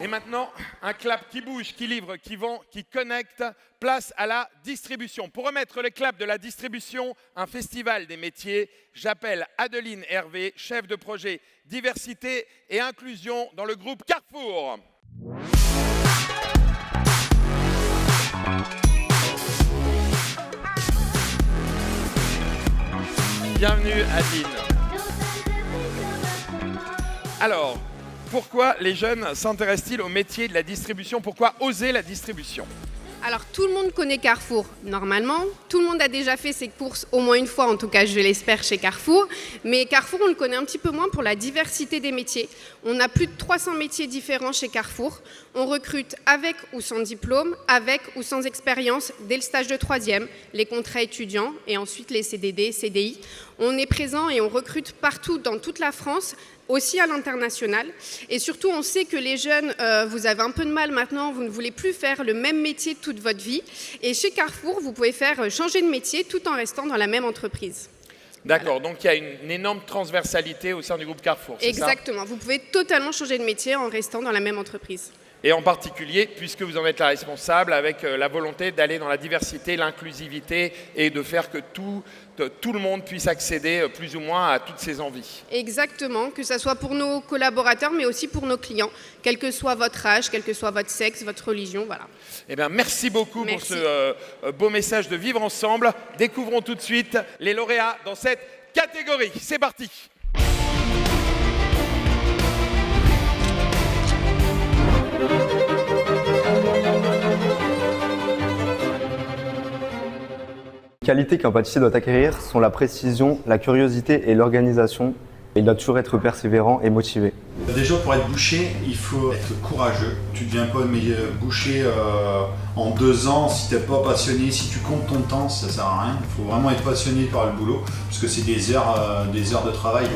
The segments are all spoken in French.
Et maintenant, un clap qui bouge, qui livre, qui vend, qui connecte, place à la distribution. Pour remettre le clap de la distribution, un festival des métiers, j'appelle Adeline Hervé, chef de projet diversité et inclusion dans le groupe Carrefour. Bienvenue Adeline. Alors, pourquoi les jeunes s'intéressent-ils au métier de la distribution? Pourquoi oser la distribution? Alors tout le monde connaît Carrefour, normalement. Tout le monde a déjà fait ses courses au moins une fois, en tout cas je l'espère, chez Carrefour. Mais Carrefour, on le connaît un petit peu moins pour la diversité des métiers. On a plus de 300 métiers différents chez Carrefour. On recrute avec ou sans diplôme, avec ou sans expérience, dès le stage de 3e, les contrats étudiants et ensuite les CDD, CDI. On est présent et on recrute partout dans toute la France, aussi à l'international. Et surtout, on sait que les jeunes, vous avez un peu de mal maintenant, vous ne voulez plus faire le même métier toute votre vie. Et chez Carrefour, vous pouvez faire changer de métier tout en restant dans la même entreprise. D'accord, donc il y a une énorme transversalité au sein du groupe Carrefour, c'est ça ? Exactement, vous pouvez totalement changer de métier en restant dans la même entreprise. Et en particulier, puisque vous en êtes la responsable, avec la volonté d'aller dans la diversité, l'inclusivité et de faire que tout le monde puisse accéder plus ou moins à toutes ses envies. Exactement, que ce soit pour nos collaborateurs, mais aussi pour nos clients, quel que soit votre âge, quel que soit votre sexe, votre religion, voilà. Eh bien, merci beaucoup pour ce beau message de vivre ensemble. Découvrons tout de suite les lauréats dans cette catégorie. C'est parti. Les qualités qu'un pâtissier doit acquérir sont la précision, la curiosité et l'organisation. Il doit toujours être persévérant et motivé. Déjà, pour être boucher, il faut être courageux. Tu ne deviens pas boucher en 2 ans si tu n'es pas passionné. Si tu comptes ton temps, ça ne sert à rien. Il faut vraiment être passionné par le boulot parce que c'est des heures de travail.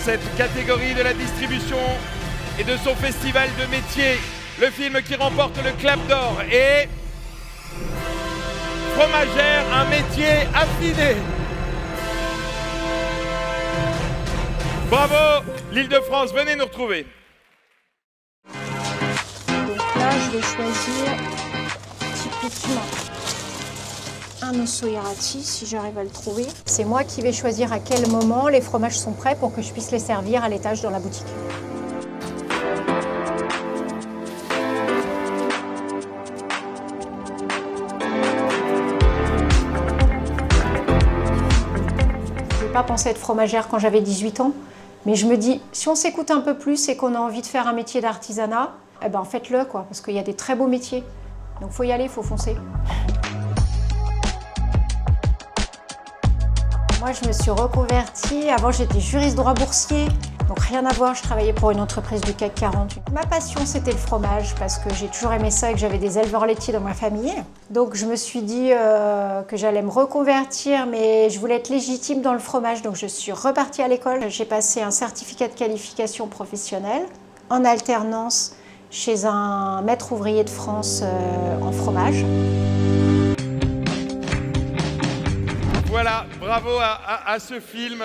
Cette catégorie de la distribution et de son festival de métiers, le film qui remporte le Clap d'Or est Fromagère, un métier affiné. Bravo, l'Île-de-France, venez nous retrouver. Donc là, je vais choisir typiquement un osso irati, si j'arrive à le trouver. C'est moi qui vais choisir à quel moment les fromages sont prêts pour que je puisse les servir à l'étage dans la boutique. Je n'ai pas pensé être fromagère quand j'avais 18 ans, mais je me dis, si on s'écoute un peu plus et qu'on a envie de faire un métier d'artisanat, eh ben faites-le, quoi, parce qu'il y a des très beaux métiers. Donc il faut y aller, il faut foncer. Moi, je me suis reconvertie. Avant, j'étais juriste droit boursier. Donc, rien à voir, je travaillais pour une entreprise du CAC 40. Ma passion, c'était le fromage parce que j'ai toujours aimé ça et que j'avais des éleveurs laitiers dans ma famille. Donc, je me suis dit que j'allais me reconvertir, mais je voulais être légitime dans le fromage. Donc, je suis repartie à l'école. J'ai passé un certificat de qualification professionnelle en alternance chez un maître ouvrier de France en fromage. Voilà, bravo à ce film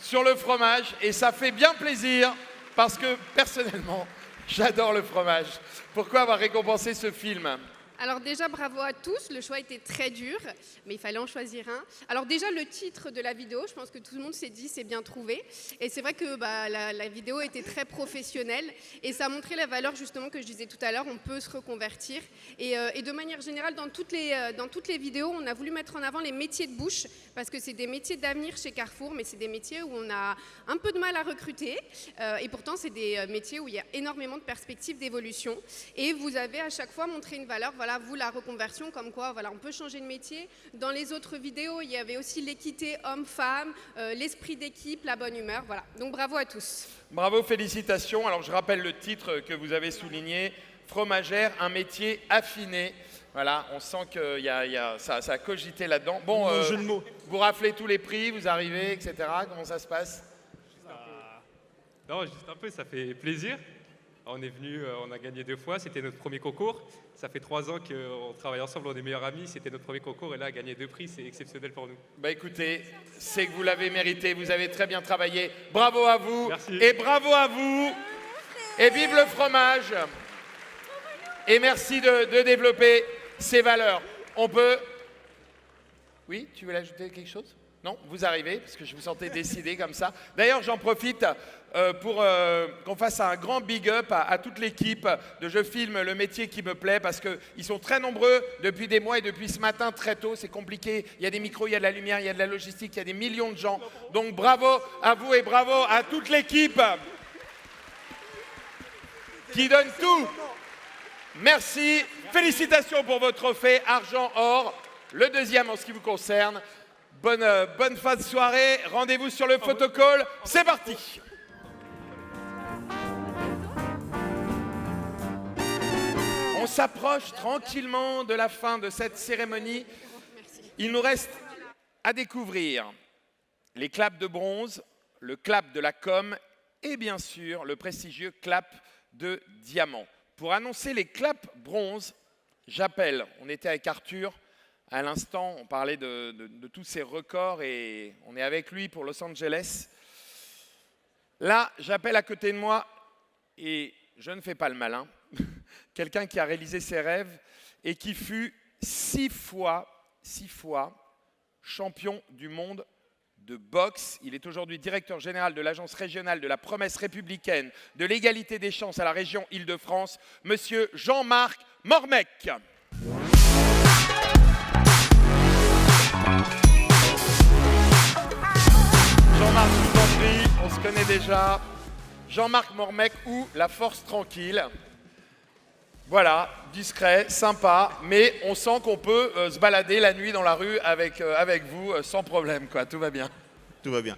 sur le fromage et ça fait bien plaisir parce que personnellement, j'adore le fromage. Pourquoi avoir récompensé ce film ? Alors déjà, bravo à tous. Le choix était très dur, mais il fallait en choisir un. Alors déjà, le titre de la vidéo, je pense que tout le monde s'est dit, c'est bien trouvé. Et c'est vrai que la vidéo était très professionnelle et ça a montré la valeur justement que je disais tout à l'heure, on peut se reconvertir. Et de manière générale, dans toutes les vidéos, on a voulu mettre en avant les métiers de bouche parce que c'est des métiers d'avenir chez Carrefour, mais c'est des métiers où on a un peu de mal à recruter. Et pourtant, c'est des métiers où il y a énormément de perspectives d'évolution. Et vous avez à chaque fois montré une valeur, voilà, vous, la reconversion, comme quoi voilà, on peut changer de métier. Dans les autres vidéos, il y avait aussi l'équité homme-femme, l'esprit d'équipe, la bonne humeur. Voilà. Donc bravo à tous. Bravo, félicitations. Alors je rappelle le titre que vous avez souligné, Fromagère, un métier affiné. Voilà, on sent que ça a cogité là-dedans. Bon, jeu de mots. Vous raflez tous les prix, vous arrivez, etc. Comment ça se passe ? Non, juste un peu, ça fait plaisir. On est venu, on a gagné 2 fois, c'était notre premier concours. Ça fait 3 ans qu'on travaille ensemble, on est meilleurs amis, c'était notre premier concours et là, gagner 2 prix, c'est exceptionnel pour nous. Bah écoutez, c'est que vous l'avez mérité, vous avez très bien travaillé. Bravo à vous. Merci. Et bravo à vous. Et vive le fromage. Et merci de développer ces valeurs. On peut... Oui, tu veux ajouter quelque chose? Non, vous arrivez, parce que je vous sentais décidé comme ça. D'ailleurs, j'en profite pour qu'on fasse un grand big up à toute l'équipe de Je filme le métier qui me plaît, parce qu'ils sont très nombreux depuis des mois et depuis ce matin très tôt. C'est compliqué, il y a des micros, il y a de la lumière, il y a de la logistique, il y a des millions de gens. Donc bravo à vous et bravo à toute l'équipe qui donne tout. Merci, félicitations pour votre trophée, argent, or. Le deuxième en ce qui vous concerne. Bonne fin de soirée, rendez-vous sur le photocall, c'est parti. On s'approche tranquillement de la fin de cette cérémonie. Il nous reste à découvrir les claps de bronze, le clap de la com et bien sûr le prestigieux clap de diamant. Pour annoncer les claps bronze, j'appelle, on était avec Arthur, à l'instant, on parlait de tous ces records et on est avec lui pour Los Angeles. Là, j'appelle à côté de moi, et je ne fais pas le malin, quelqu'un qui a réalisé ses rêves et qui fut 6 fois champion du monde de boxe. Il est aujourd'hui directeur général de l'agence régionale de la promesse républicaine de l'égalité des chances à la région Île-de-France, monsieur Jean-Marc Mormec. Jean-Marc, je vous en prie, on se connaît déjà. Jean-Marc Mormec ou La Force Tranquille. Voilà, discret, sympa, mais on sent qu'on peut se balader la nuit dans la rue avec vous sans problème, quoi. Tout va bien. Tout va bien.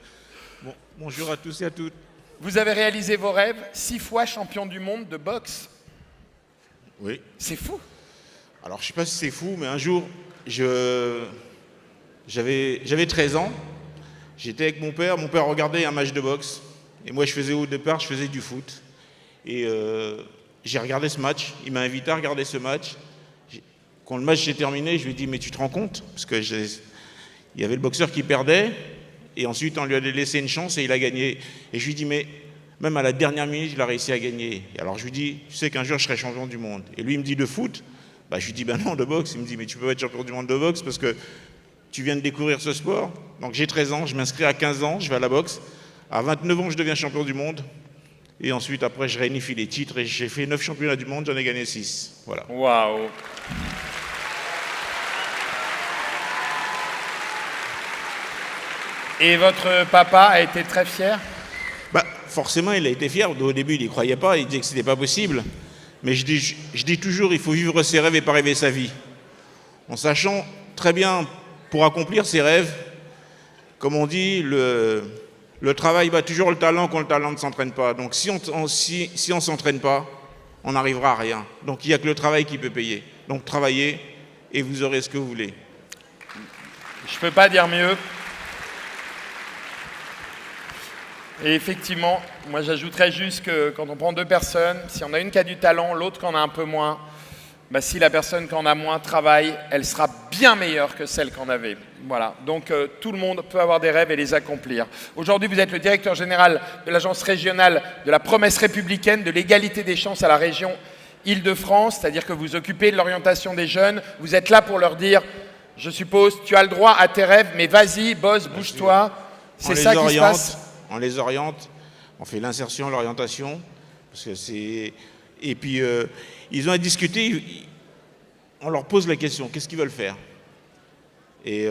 Bon, bonjour à tous et à toutes. Vous avez réalisé vos rêves, 6 fois champion du monde de boxe. Oui. C'est fou. Alors, je ne sais pas si c'est fou, mais un jour, j'avais 13 ans. J'étais avec mon père regardait un match de boxe. Et moi, au départ, je faisais du foot. Et j'ai regardé ce match. Il m'a invité à regarder ce match. Quand le match s'est terminé, je lui ai dit, mais tu te rends compte? Parce que il y avait le boxeur qui perdait. Et ensuite, on lui a laissé une chance et il a gagné. Et je lui ai dit, mais même à la dernière minute, il a réussi à gagner. Et alors, je lui ai dit, tu sais qu'un jour, je serai champion du monde. Et lui, il me dit, de foot? Bah, je lui dis, ben non, de boxe. Il me dit, mais tu peux pas être champion du monde de boxe parce que tu viens de découvrir ce sport. Donc j'ai 13 ans, je m'inscris à 15 ans, je vais à la boxe. À 29 ans, je deviens champion du monde. Et ensuite, après, je réunifie les titres et j'ai fait 9 championnats du monde, j'en ai gagné 6. Voilà. Waouh. Et votre papa a été très fier? Bah, forcément, il a été fier. Au début, il n'y croyait pas, il disait que ce n'était pas possible. Mais je dis toujours, il faut vivre ses rêves et pas rêver sa vie. En sachant très bien, pour accomplir ses rêves, comme on dit, le travail bat toujours le talent quand le talent ne s'entraîne pas. Donc si on ne s'entraîne pas, on n'arrivera à rien. Donc il n'y a que le travail qui peut payer. Donc travaillez et vous aurez ce que vous voulez. Je ne peux pas dire mieux. Et effectivement, moi j'ajouterais juste que quand on prend 2 personnes, si on a une qui a du talent, l'autre qui en a un peu moins, bah, si la personne qui en a moins travaille, elle sera bien meilleure que celle qu'on avait. Voilà. Donc tout le monde peut avoir des rêves et les accomplir. Aujourd'hui, vous êtes le directeur général de l'agence régionale de la promesse républicaine de l'égalité des chances à la région Île-de-France, c'est-à-dire que vous occupez de l'orientation des jeunes. Vous êtes là pour leur dire, je suppose, tu as le droit à tes rêves, mais vas-y, bosse, bouge-toi. C'est ça qui se passe. On les oriente, on fait l'insertion, l'orientation, parce que c'est... Et puis, ils ont à discuter, on leur pose la question, qu'est-ce qu'ils veulent faire? Et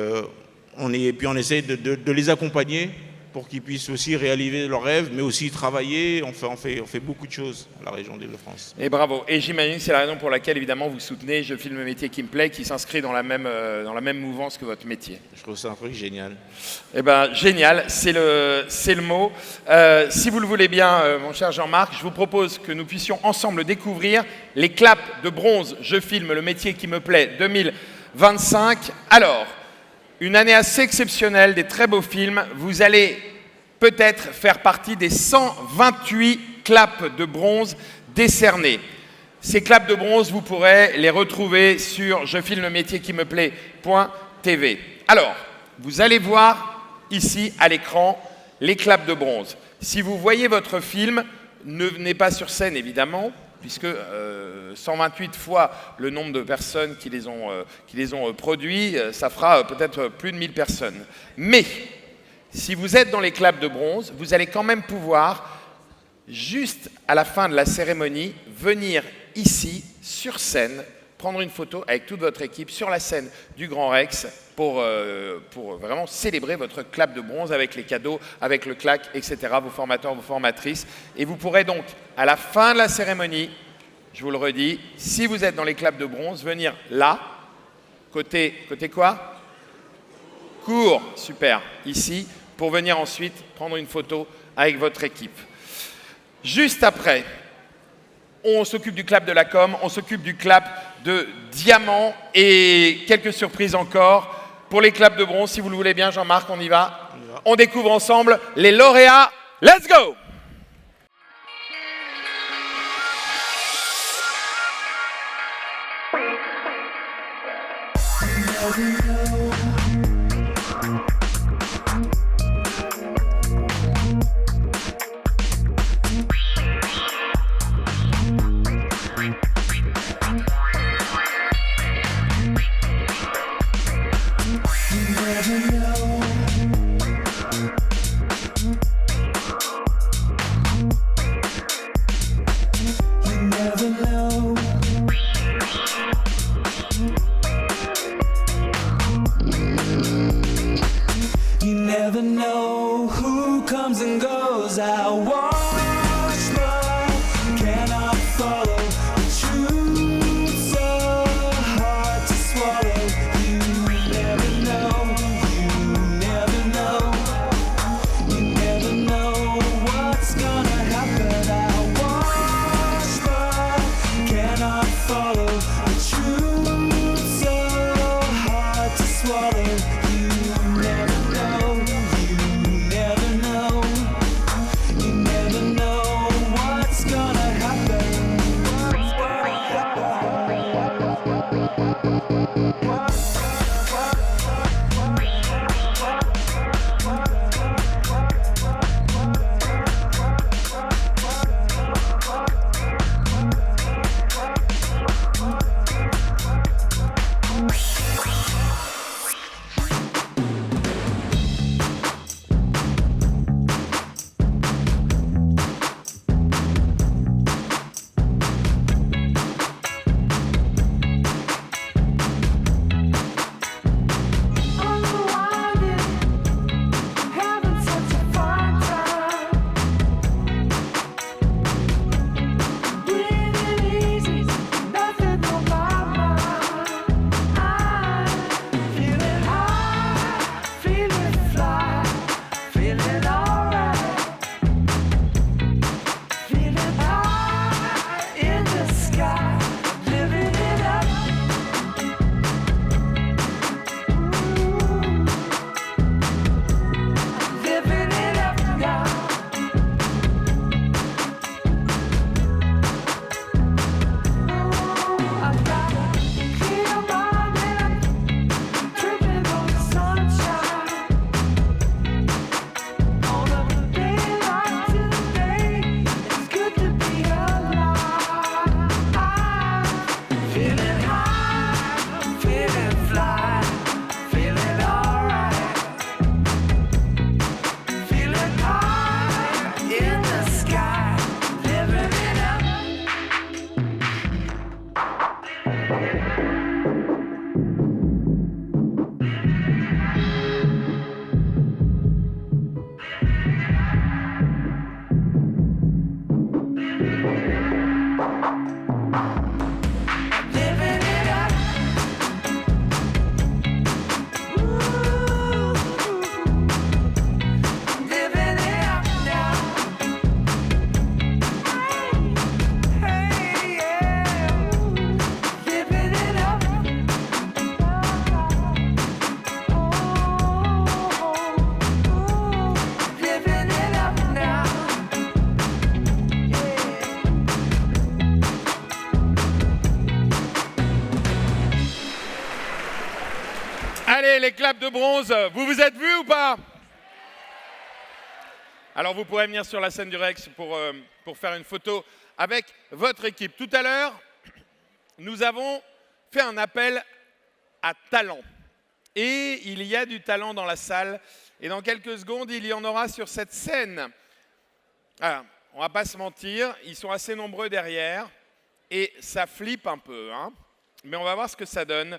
puis on essaie de les accompagner pour qu'ils puissent aussi réaliser leurs rêves, mais aussi travailler. On fait beaucoup de choses à la région d'Île-de-France. Et bravo. Et j'imagine que c'est la raison pour laquelle, évidemment, vous soutenez Je filme le métier qui me plaît, qui s'inscrit dans la même mouvance que votre métier. Je trouve ça un truc génial. Eh bien, génial, c'est le mot. Si vous le voulez bien, mon cher Jean-Marc, je vous propose que nous puissions ensemble découvrir les claps de bronze Je filme le métier qui me plaît 2025. Alors, une année assez exceptionnelle, des très beaux films. Vous allez peut-être faire partie des 128 claps de bronze décernés. Ces claps de bronze, vous pourrez les retrouver sur jefilmemétierquimeplaît.tv. Alors, vous allez voir ici à l'écran les claps de bronze. Si vous voyez votre film, ne venez pas sur scène évidemment, puisque 128 fois le nombre de personnes qui les ont produits, ça fera peut-être plus de 1000 personnes. Mais si vous êtes dans les claps de bronze, vous allez quand même pouvoir, juste à la fin de la cérémonie, venir ici, sur scène, prendre une photo avec toute votre équipe sur la scène du Grand Rex pour vraiment célébrer votre clap de bronze avec les cadeaux, avec le clac, etc., vos formateurs, vos formatrices. Et vous pourrez donc, à la fin de la cérémonie, je vous le redis, si vous êtes dans les claps de bronze, venir là, côté quoi? Court, super, ici, pour venir ensuite prendre une photo avec votre équipe. Juste après, on s'occupe du clap de la com, on s'occupe du clap de diamant et quelques surprises encore. Pour les claps de bronze, si vous le voulez bien, Jean-Marc, on y va. On découvre ensemble les lauréats. Let's go! Allez, les claps de bronze, vous vous êtes vus ou pas? Alors vous pourrez venir sur la scène du Rex pour faire une photo avec votre équipe. Tout à l'heure, nous avons fait un appel à talent. Et il y a du talent dans la salle. Et dans quelques secondes, il y en aura sur cette scène. Alors, on ne va pas se mentir, ils sont assez nombreux derrière. Et ça flippe un peu, hein. Mais on va voir ce que ça donne.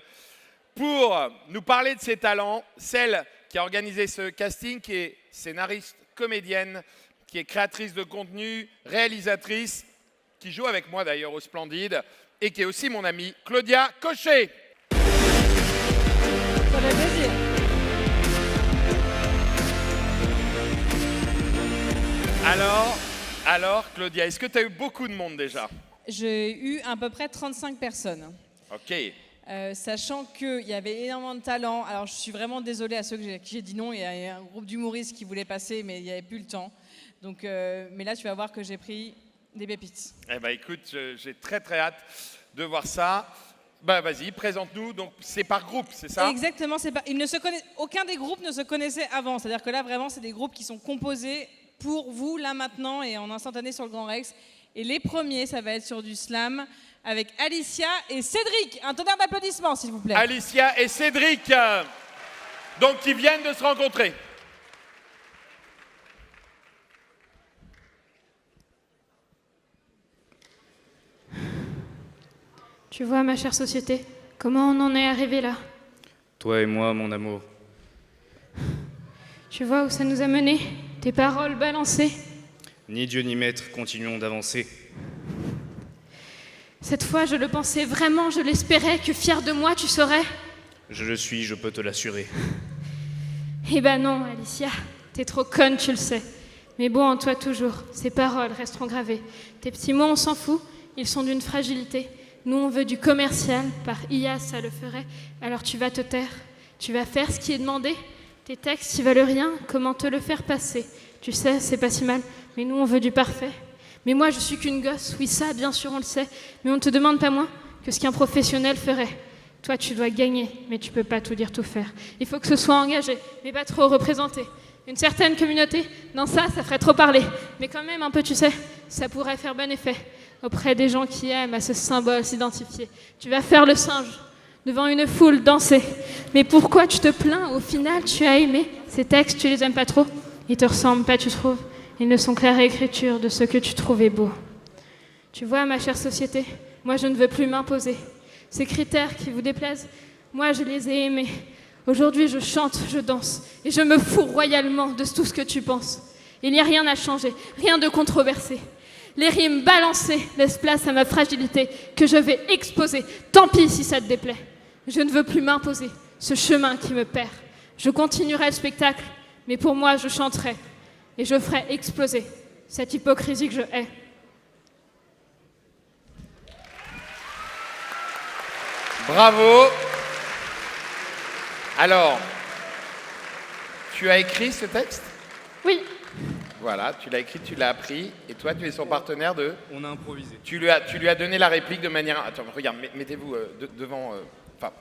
Pour nous parler de ces talents, celle qui a organisé ce casting, qui est scénariste, comédienne, qui est créatrice de contenu, réalisatrice, qui joue avec moi d'ailleurs au Splendide, et qui est aussi mon amie, Claudia Cochet. Ça fait plaisir. Alors Claudia, est-ce que tu as eu beaucoup de monde déjà? J'ai eu à peu près 35 personnes. Ok. Sachant qu'il y avait énormément de talent. Alors je suis vraiment désolée à ceux à qui j'ai dit non. Il y a un groupe d'humoristes qui voulaient passer, mais il n'y avait plus le temps. Donc, mais là, tu vas voir que j'ai pris des pépites. Eh bien écoute, j'ai très très hâte de voir ça. Bah vas-y, présente-nous. Donc c'est par groupe, c'est ça? Exactement. Aucun des groupes ne se connaissait avant. C'est-à-dire que là, vraiment, c'est des groupes qui sont composés pour vous, là, maintenant, et en instantané sur le Grand Rex. Et les premiers, ça va être sur du slam, avec Alicia et Cédric. Un tonnerre d'applaudissements, s'il vous plaît. Alicia et Cédric, donc qui viennent de se rencontrer. Tu vois, ma chère société, comment on en est arrivé là? Toi et moi, mon amour. Tu vois où ça nous a menés? Tes paroles balancées. Ni Dieu ni maître, continuons d'avancer. Cette fois, je le pensais vraiment, je l'espérais, que fier de moi tu serais. Je le suis, je peux te l'assurer. Eh ben non, Alicia, t'es trop conne, tu le sais. Mais bon, en toi toujours, ces paroles resteront gravées. Tes petits mots, on s'en fout, ils sont d'une fragilité. Nous, on veut du commercial, par IA, ça le ferait. Alors tu vas te taire, tu vas faire ce qui est demandé. Tes textes, ils valent rien, comment te le faire passer? Tu sais, c'est pas si mal, mais nous, on veut du parfait. Mais moi, je suis qu'une gosse, oui, ça, bien sûr, on le sait. Mais on ne te demande pas moins que ce qu'un professionnel ferait. Toi, tu dois gagner, mais tu peux pas tout dire, tout faire. Il faut que ce soit engagé, mais pas trop représenté. Une certaine communauté, non, ça ferait trop parler. Mais quand même, un peu, tu sais, ça pourrait faire bon effet. Auprès des gens qui aiment à ce symbole s'identifier. Tu vas faire le singe, devant une foule, danser. Mais pourquoi tu te plains? Au final, tu as aimé. Ces textes, tu les aimes pas trop? Ils te ressemblent pas, tu trouves? Ils ne sont que la réécriture de ce que tu trouvais beau. Tu vois, ma chère société, moi je ne veux plus m'imposer. Ces critères qui vous déplaisent, moi je les ai aimés. Aujourd'hui je chante, je danse, et je me fous royalement de tout ce que tu penses. Il n'y a rien à changer, rien de controversé. Les rimes balancées laissent place à ma fragilité que je vais exposer. Tant pis si ça te déplaît. Je ne veux plus m'imposer ce chemin qui me perd. Je continuerai le spectacle, mais pour moi je chanterai. Et je ferai exploser cette hypocrisie que je hais. Bravo. Alors, tu as écrit ce texte? Oui. Voilà, tu l'as écrit, tu l'as appris, et toi, tu es son partenaire de... On a improvisé. Tu lui as donné la réplique de manière... Attends, regarde, mettez-vous devant... Enfin,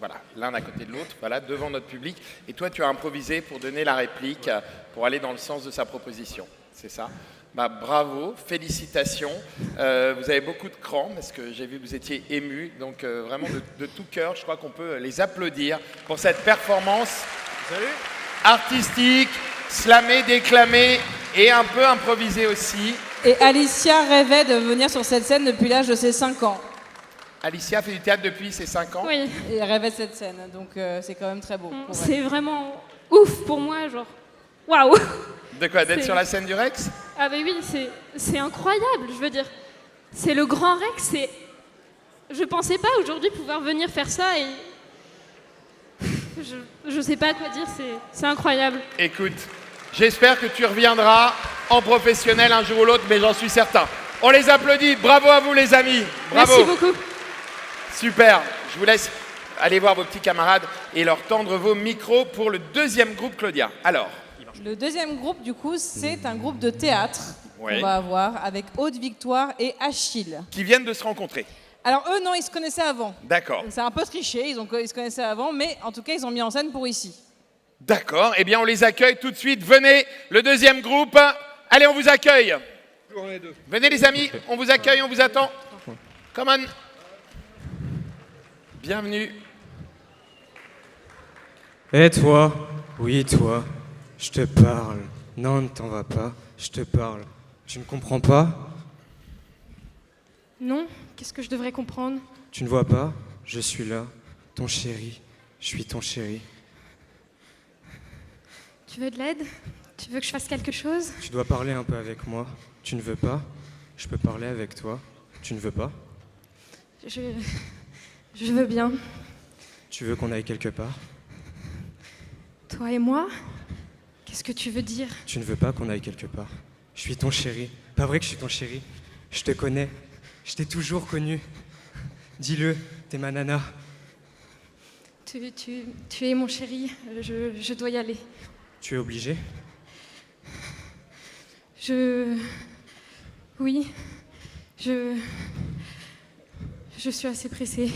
voilà, l'un à côté de l'autre, voilà, devant notre public. Et toi, tu as improvisé pour donner la réplique, pour aller dans le sens de sa proposition. C'est ça? Bah, bravo, félicitations. Vous avez beaucoup de cran, parce que j'ai vu que vous étiez émus. Donc, vraiment, de tout cœur, je crois qu'on peut les applaudir pour cette performance artistique, slamée, déclamée et un peu improvisée aussi. Et Alicia rêvait de venir sur cette scène depuis l'âge de ses 5 ans. Alicia fait du théâtre depuis ses 5 ans. Oui. Et elle rêvait de cette scène, donc c'est quand même très beau. pour C'est elle. vraiment ouf pour moi, genre. Waouh! De quoi? D'être C'est- sur la scène du Rex? Ah bah oui, c'est incroyable, je veux dire. C'est le Grand Rex, c'est... Je pensais pas aujourd'hui pouvoir venir faire ça et... Je sais pas quoi dire, c'est incroyable. Écoute, j'espère que tu reviendras en professionnel un jour ou l'autre, mais j'en suis certain. On les applaudit. Bravo à vous, les amis. Bravo. Merci beaucoup. Super. Je vous laisse aller voir vos petits camarades et leur tendre vos micros pour le deuxième groupe, Claudia. Alors, Le deuxième groupe, du coup, c'est un groupe de théâtre Oui. qu'on va avoir avec Haute Victoire et Achille. qui viennent de se rencontrer. Alors eux, non, ils se connaissaient avant. D'accord. C'est un peu triché, ils se connaissaient avant, mais en tout cas, ils ont mis en scène pour ici. D'accord. Eh bien, on les accueille tout de suite. Venez, le deuxième groupe. Allez, on vous accueille. Venez, les amis, on vous accueille, on vous attend. Come on. Bienvenue. Et toi? Oui, toi. Je te parle. Non, ne t'en va pas. Je te parle. Tu ne comprends pas? Non, qu'est-ce que je devrais comprendre? Tu ne vois pas? Je suis là, ton chéri. Je suis ton chéri. Tu veux de l'aide? Tu veux que je fasse quelque chose? Tu dois parler un peu avec moi. Tu ne veux pas? Je peux parler avec toi. Tu ne veux pas? Je veux bien. Tu veux qu'on aille quelque part? Toi et moi? Qu'est-ce que tu veux dire? Tu ne veux pas qu'on aille quelque part? Je suis ton chéri. Pas vrai que je suis ton chéri? Je te connais. Je t'ai toujours connu. Dis-le, t'es ma nana. Tu es mon chéri, je dois y aller. Tu es obligé? Oui. Je suis assez pressée.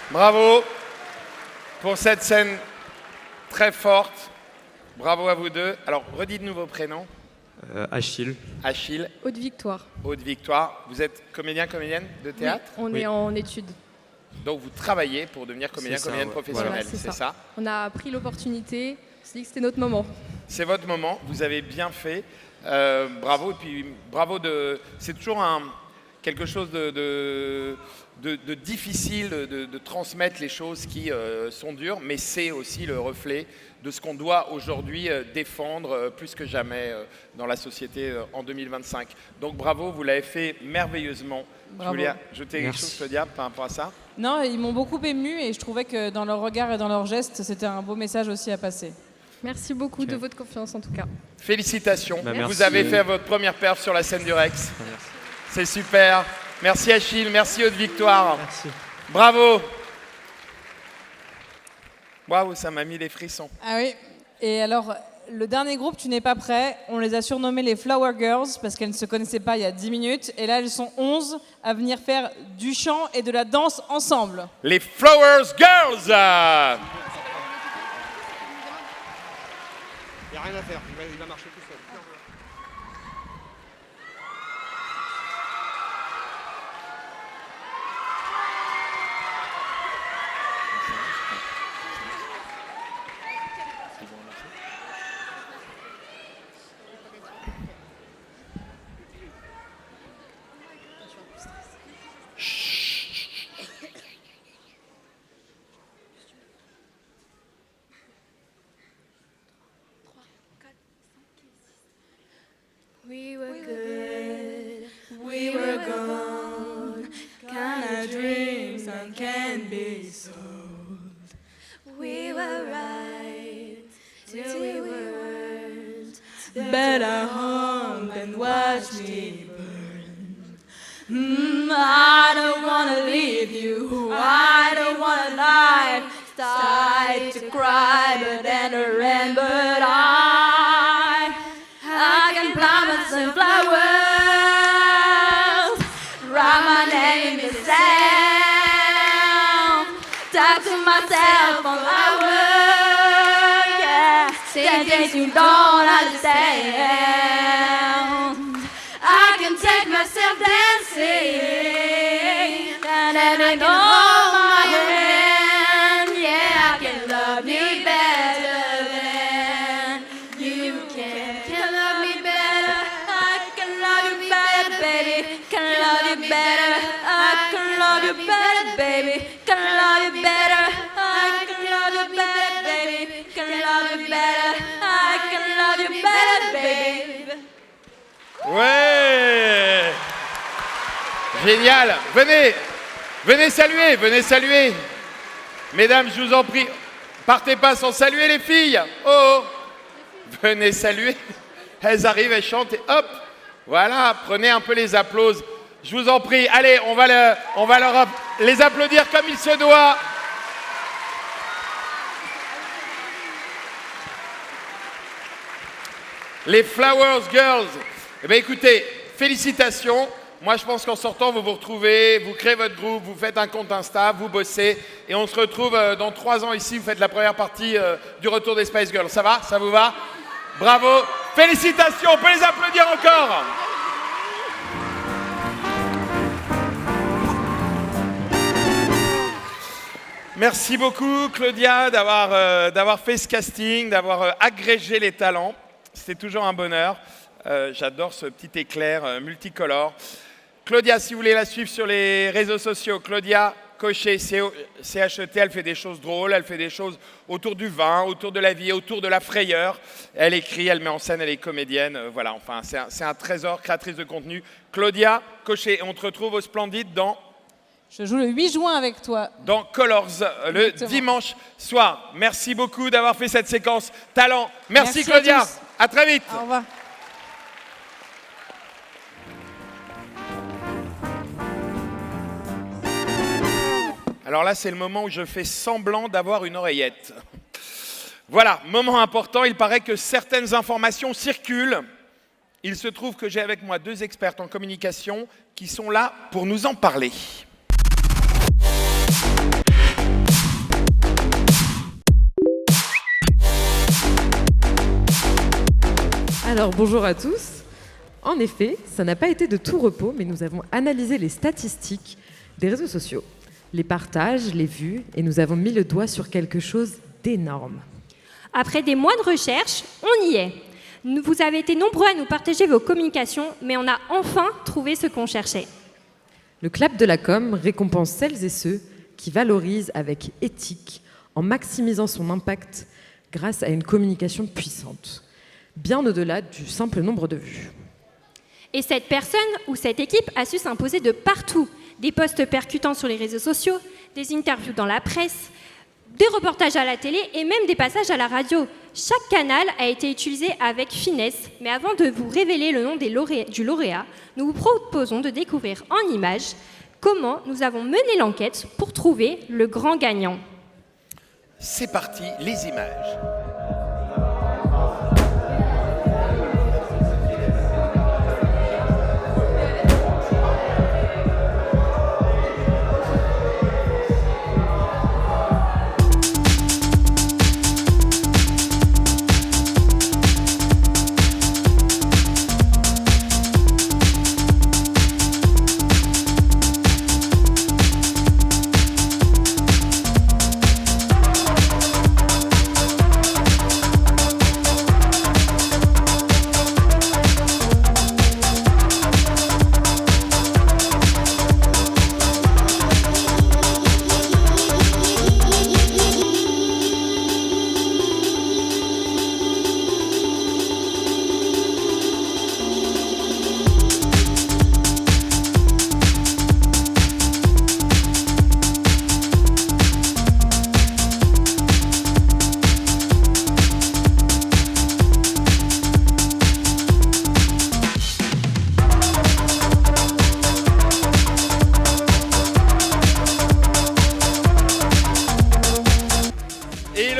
Bravo pour cette scène très forte. Bravo à vous deux. Alors, redites-nous vos prénoms. Achille. Achille. Haute Victoire. Haute Victoire. Vous êtes comédien, comédienne de théâtre? On est en études. Donc, vous travaillez pour devenir comédien, comédienne professionnelle, Voilà, c'est ça? On a pris l'opportunité, on s'est dit que c'était notre moment. C'est votre moment, vous avez bien fait. Bravo, et puis bravo de... C'est toujours quelque chose de difficile de transmettre les choses qui sont dures, mais c'est aussi le reflet de ce qu'on doit aujourd'hui défendre plus que jamais dans la société en 2025. Donc bravo, vous l'avez fait merveilleusement. Bravo. Je voulais ajouter quelque chose, Claudia, par rapport à ça? Non, ils m'ont beaucoup ému et je trouvais que dans leur regard et dans leurs gestes, c'était un beau message aussi à passer. Merci beaucoup de votre confiance en tout cas. Félicitations, Bah, vous avez fait votre première perf sur la scène du Rex. C'est super. Merci Achille, merci Haute Victoire. Merci. Bravo. Waouh, ça m'a mis les frissons. Ah oui. Et alors, le dernier groupe, tu n'es pas prêt. On les a surnommés les Flower Girls parce qu'elles ne se connaissaient pas il y a 10 minutes. Et là, elles sont 11 à venir faire du chant et de la danse ensemble. Les Flowers Girls. Il n'y a rien à faire, il va marcher tout seul. We were good, we were gone, kind of dreams that can't be sold. We were right till we weren't. Better hung than watch me burn. I don't wanna leave you, I don't wanna lie. Start to cry, but then I ran, but I can plant some flowers, write my name in the sand, talk to myself on flowers, yeah, say things you don't understand. I can take myself dancing, and then I can hold my hand, yeah, I can love you better than you can love me better. Ouais. Génial. Venez saluer. Mesdames, je vous en prie, partez pas sans saluer les filles. Oh, venez saluer. Elles arrivent, elles chantent et hop. Voilà, prenez un peu les applaudissements. Je vous en prie. Allez, on va leur les applaudir comme il se doit. Les Flowers Girls. Eh bien, écoutez, félicitations. Moi, je pense qu'en sortant, vous vous retrouvez, vous créez votre groupe, vous faites un compte Insta, vous bossez. Et on se retrouve dans 3 ans ici. Vous faites la première partie du retour des Spice Girls. Ça va? Ça vous va? Bravo. Félicitations. On peut les applaudir encore. Merci beaucoup, Claudia, d'avoir fait ce casting, d'avoir agrégé les talents. C'est toujours un bonheur. J'adore ce petit éclair multicolore. Claudia, si vous voulez la suivre sur les réseaux sociaux, Claudia Cochet, C-H-E-T, elle fait des choses drôles, elle fait des choses autour du vin, autour de la vie, autour de la frayeur. Elle écrit, elle met en scène, elle est comédienne. Voilà, enfin, c'est un trésor, créatrice de contenu. Claudia Cochet, on te retrouve au Splendide dans... Je joue le 8 juin avec toi. Dans Colors, le dimanche soir. Merci beaucoup d'avoir fait cette séquence talent. Merci Claudia. À très vite. Au revoir. Alors là, c'est le moment où je fais semblant d'avoir une oreillette. Voilà, moment important. Il paraît que certaines informations circulent. Il se trouve que j'ai avec moi 2 expertes en communication qui sont là pour nous en parler. Alors bonjour à tous. En effet, ça n'a pas été de tout repos, mais nous avons analysé les statistiques des réseaux sociaux, les partages, les vues, et nous avons mis le doigt sur quelque chose d'énorme. Après des mois de recherche, on y est. Vous avez été nombreux à nous partager vos communications, mais on a enfin trouvé ce qu'on cherchait. Le Clap de la com récompense celles et ceux qui valorisent avec éthique, en maximisant son impact grâce à une communication puissante, bien au-delà du simple nombre de vues. Et cette personne ou cette équipe a su s'imposer de partout. Des posts percutants sur les réseaux sociaux, des interviews dans la presse, des reportages à la télé et même des passages à la radio. Chaque canal a été utilisé avec finesse, mais avant de vous révéler le nom du lauréat, nous vous proposons de découvrir en images comment nous avons mené l'enquête pour trouver le grand gagnant. C'est parti, les images.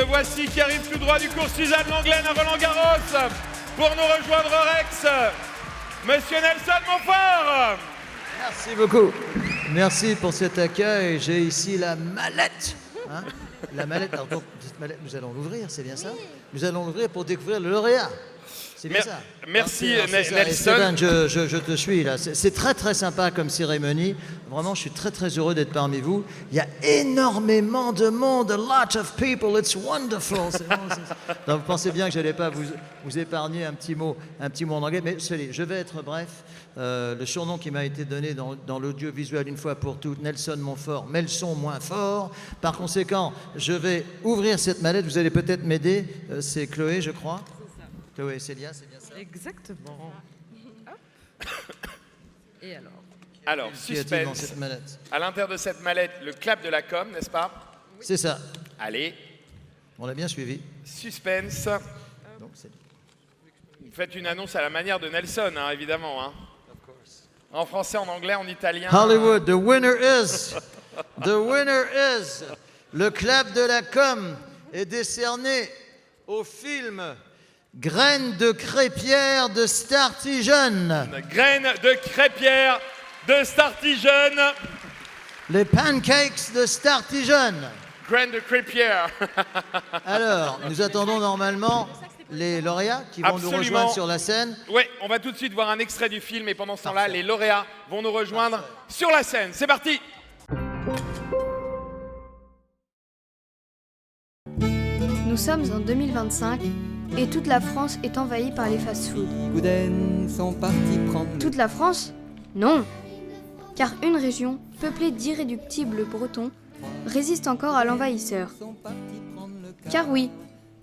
Voici qui arrive tout droit du cours Suzanne Lenglen à Roland-Garros pour nous rejoindre au Rex, Monsieur Nelson Montfort. Merci beaucoup. Merci pour cet accueil. J'ai ici la mallette. Hein, la mallette. Alors donc, cette mallette, nous allons l'ouvrir, c'est bien ça? Nous allons l'ouvrir pour découvrir le lauréat. C'est bien ça. Merci Nelson. Esteban, je te suis là. C'est très très sympa comme cérémonie. Vraiment, je suis très très heureux d'être parmi vous. Il y a énormément de monde, a lot of people. It's wonderful. Donc, vous pensez bien que je n'allais pas vous épargner un petit mot en anglais, mais je vais être bref. Le surnom qui m'a été donné dans l'audiovisuel une fois pour toutes, Nelson Montfort, mais le son moins fort. Par conséquent, je vais ouvrir cette mallette. Vous allez peut-être m'aider. C'est Chloé, je crois. Chloé et Célia, c'est bien ça? Exactement. Hop. Et alors? Alors, Qu'y a-t-il dans suspense. cette mallette? À l'intérieur de cette mallette, le clap de la com, n'est-ce pas? C'est ça. Allez. On l'a bien suivi. Suspense. Donc, c'est- Vous faites une annonce à la manière de Nelson, hein, évidemment. Hein. En français, en anglais, en italien. Hollywood, the winner is. Le clap de la com est décerné au film Graines de Crépierre de Starty-Jeune. Graines de Crépierre de Starty-Jeune. Les pancakes de Starty-Jeune. Graines de Crépierre. Alors, nous attendons normalement les lauréats qui vont nous rejoindre sur la scène. Oui, on va tout de suite voir un extrait du film et pendant ce temps-là, les lauréats vont nous rejoindre sur la scène. C'est parti. Nous sommes en 2025 et toute la France est envahie par les fast-foods. Toute la France? Non. Car une région, peuplée d'irréductibles Bretons, résiste encore à l'envahisseur. Car oui,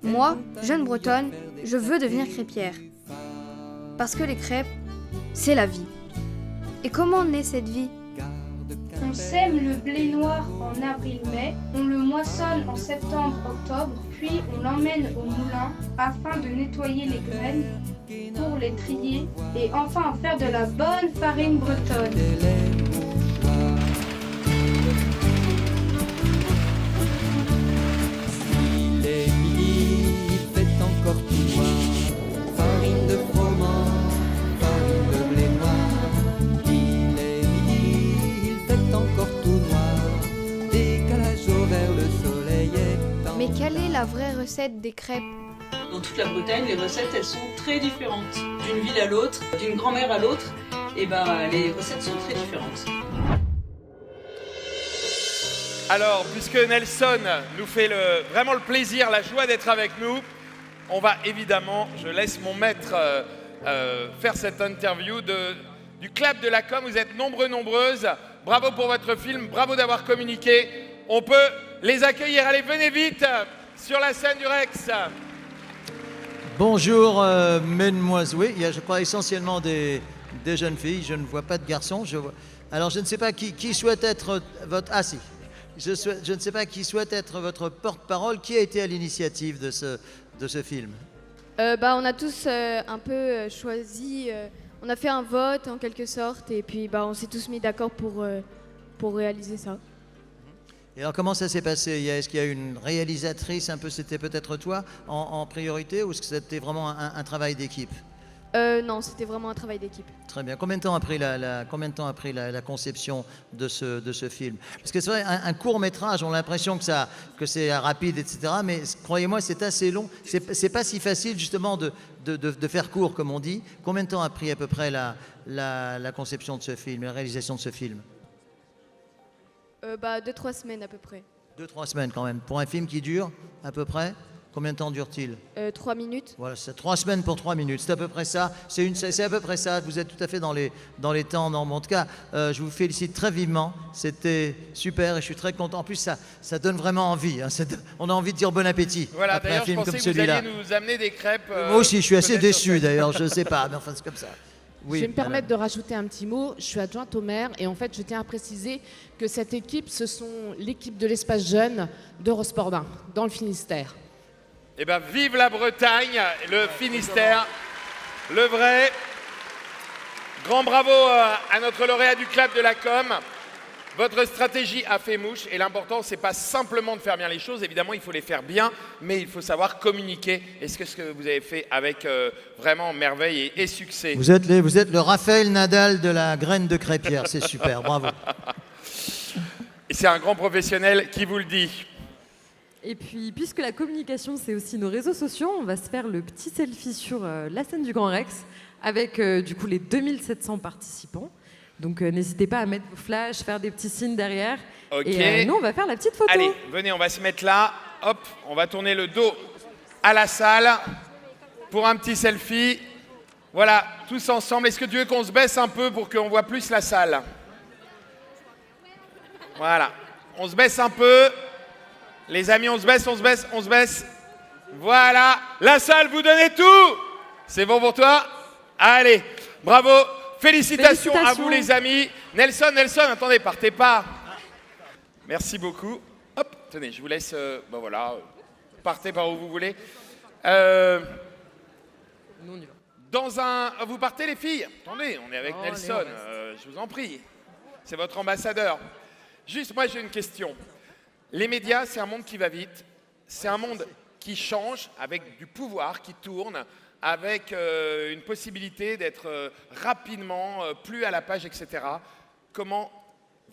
moi, jeune Bretonne, je veux devenir crêpière. Parce que les crêpes, c'est la vie. Et comment naît cette vie? On sème le blé noir en avril-mai, on le moissonne en septembre-octobre, puis on l'emmène au moulin afin de nettoyer les graines pour les trier et enfin en faire de la bonne farine bretonne. Il est midi, il fait encore tout noir. Farine de froment, farine de blé noir. Il est midi, il fait encore tout noir. Décalage horaire, le soleil est en... Mais quelle est la vraie recette des crêpes? Dans toute la Bretagne, les recettes, elles sont très différentes. D'une ville à l'autre, d'une grand-mère à l'autre, et ben les recettes sont très différentes. Alors, puisque Nelson nous fait vraiment le plaisir, la joie d'être avec nous, on va évidemment, je laisse mon maître faire cette interview du clap de la com. Vous êtes nombreuses. Bravo pour votre film, bravo d'avoir communiqué. On peut les accueillir. Allez, venez vite sur la scène du Rex. Bonjour, mesdemoiselles. Oui, il y a, je crois, essentiellement des jeunes filles. Je ne vois pas de garçons. Alors, je ne sais pas qui souhaite être votre... Ah, si. Je ne sais pas qui souhaite être votre porte-parole. Qui a été à l'initiative de ce film? On a tous un peu choisi, on a fait un vote en quelque sorte, et puis on s'est tous mis d'accord pour réaliser ça. Et alors, comment ça s'est passé? Est-ce qu'il y a une réalisatrice, un peu, c'était peut-être toi, en priorité, ou est-ce que c'était vraiment un travail d'équipe? Non, c'était vraiment un travail d'équipe. Très bien. Combien de temps a pris la conception de ce film? Parce que c'est vrai, un court-métrage, on a l'impression que c'est rapide, etc. Mais croyez-moi, c'est assez long. C'est pas si facile, justement, de faire court, comme on dit. Combien de temps a pris à peu près la conception de ce film, la réalisation de ce film? 2-3 semaines à peu près. 2-3 semaines quand même. Pour un film qui dure à peu près, combien de temps dure-t-il? 3 minutes. Voilà, c'est 3 semaines pour 3 minutes. C'est à peu près ça. C'est à peu près ça. Vous êtes tout à fait dans les temps normes. En tout cas, je vous félicite très vivement. C'était super et je suis très content. En plus, ça donne vraiment envie. Hein. On a envie de dire bon appétit. Voilà, après un d'ailleurs, je film pensais comme que vous celui-là. alliez nous amener des crêpes. Moi aussi, je suis assez peut-être déçu sur d'ailleurs. Je ne sais pas, mais enfin, c'est comme ça. Oui, je vais me madame. permettre de rajouter un petit mot. Je suis adjointe au maire et en fait, je tiens à préciser que cette équipe, ce sont l'équipe de l'espace jeune d'Eurosport 1, dans le Finistère. Eh bien, vive la Bretagne, le Finistère, le vrai. Grand bravo à notre lauréat du clap de la com. Votre stratégie a fait mouche et l'important, c'est pas simplement de faire bien les choses. Évidemment, il faut les faire bien, mais il faut savoir communiquer. Et c'est ce que vous avez fait avec vraiment merveille et succès. Vous êtes le Raphaël Nadal de la graine de crêpière. C'est super, bravo. Et c'est un grand professionnel qui vous le dit. Et puis, puisque la communication, c'est aussi nos réseaux sociaux, on va se faire le petit selfie sur la scène du Grand Rex avec du coup les 2700 participants. Donc n'hésitez pas à mettre vos flashs, faire des petits signes derrière. Ok. Et nous, on va faire la petite photo. Allez, venez, on va se mettre là. Hop, on va tourner le dos à la salle pour un petit selfie. Voilà, tous ensemble. Est-ce que tu veux qu'on se baisse un peu pour qu'on voit plus la salle? Voilà, on se baisse un peu. Les amis, on se baisse, on se baisse, on se baisse. Voilà, la salle, vous donnez tout. C'est bon pour toi? Allez, bravo. Félicitations à vous les amis. Nelson, attendez, partez pas. Merci beaucoup. Hop, tenez, je vous laisse, ben voilà, partez par où vous voulez. Nous, on y va. Vous partez les filles? Attendez, on est avec Nelson, je vous en prie. C'est votre ambassadeur. Juste, moi j'ai une question. Les médias, c'est un monde qui va vite. C'est un monde qui change, avec du pouvoir qui tourne, avec une possibilité d'être rapidement plus à la page, etc. Comment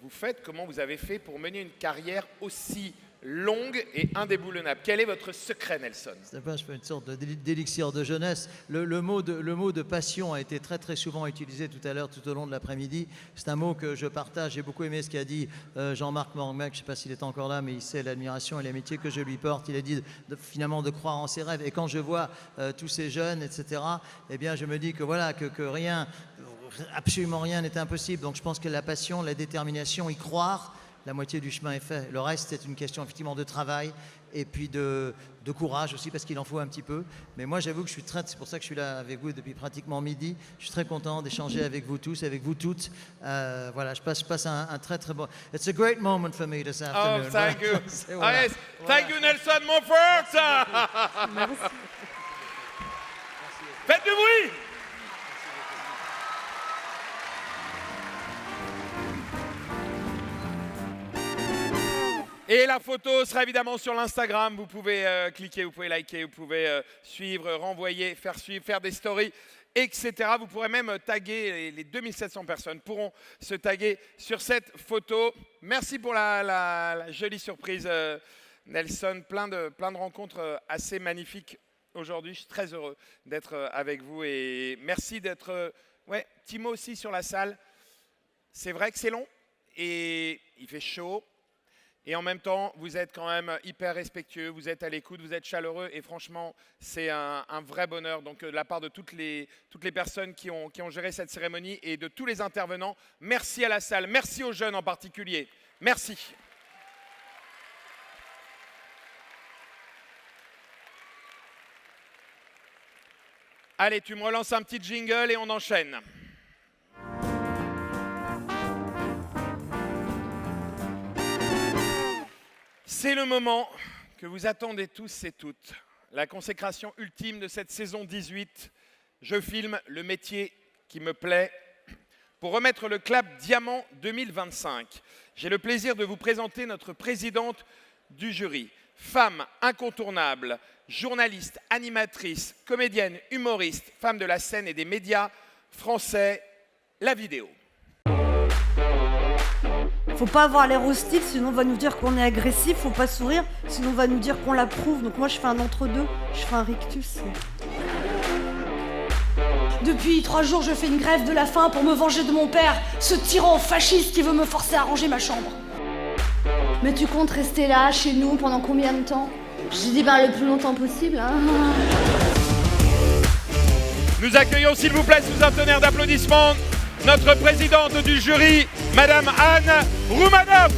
vous faites, comment vous avez fait pour mener une carrière aussi longue et indéboulonnable? Quel est votre secret, Nelson? C'est une sorte d'élixir de jeunesse. Le mot de passion a été très très souvent utilisé tout à l'heure, tout au long de l'après-midi. C'est un mot que je partage. J'ai beaucoup aimé ce qu'a dit Jean-Marc Mormec. Je ne sais pas s'il est encore là, mais il sait l'admiration et l'amitié que je lui porte. Il a dit finalement de croire en ses rêves. Et quand je vois tous ces jeunes, etc., eh bien je me dis que voilà, que rien, absolument rien n'est impossible. Donc je pense que la passion, la détermination, y croire, la moitié du chemin est fait. Le reste, c'est une question effectivement de travail et puis de courage aussi, parce qu'il en faut un petit peu. Mais moi, j'avoue que je suis c'est pour ça que je suis là avec vous depuis pratiquement midi. Je suis très content d'échanger avec vous tous, avec vous toutes. Voilà, je passe un très très bon... It's a great moment for me this afternoon. Oh, thank you. Voilà. Yes. Thank you, Nelson Montfort. Merci. Faites du bruit. Et la photo sera évidemment sur l'Instagram. Vous pouvez cliquer, vous pouvez liker, vous pouvez suivre, renvoyer, faire suivre, faire des stories, etc. Vous pourrez même taguer, les 2700 personnes pourront se taguer sur cette photo. Merci pour la jolie surprise, Nelson. Plein de rencontres assez magnifiques aujourd'hui. Je suis très heureux d'être avec vous. Et merci d'être... Ouais, Timo aussi sur la salle. C'est vrai que c'est long et il fait chaud. Et en même temps, vous êtes quand même hyper respectueux, vous êtes à l'écoute, vous êtes chaleureux et franchement, c'est un vrai bonheur. Donc de la part de toutes les personnes qui ont géré cette cérémonie et de tous les intervenants, merci à la salle, merci aux jeunes en particulier. Merci. Allez, tu me relances un petit jingle et on enchaîne. C'est le moment que vous attendez tous et toutes, la consécration ultime de cette saison 18. Je filme le métier qui me plaît. Pour remettre le Clap Diamant 2025, j'ai le plaisir de vous présenter notre présidente du jury. Femme incontournable, journaliste, animatrice, comédienne, humoriste, femme de la scène et des médias français, la vidéo. Faut pas avoir l'air hostile, sinon on va nous dire qu'on est agressif. Faut pas sourire, sinon on va nous dire qu'on l'approuve. Donc moi je fais un entre-deux, je fais un rictus. Depuis 3 jours, je fais une grève de la faim pour me venger de mon père, ce tyran fasciste qui veut me forcer à ranger ma chambre. Mais tu comptes rester là, chez nous, pendant combien de temps? J'ai dit le plus longtemps possible. Hein. Nous accueillons s'il vous plaît sous un tonnerre d'applaudissements notre présidente du jury, Madame Anne Roumanoff.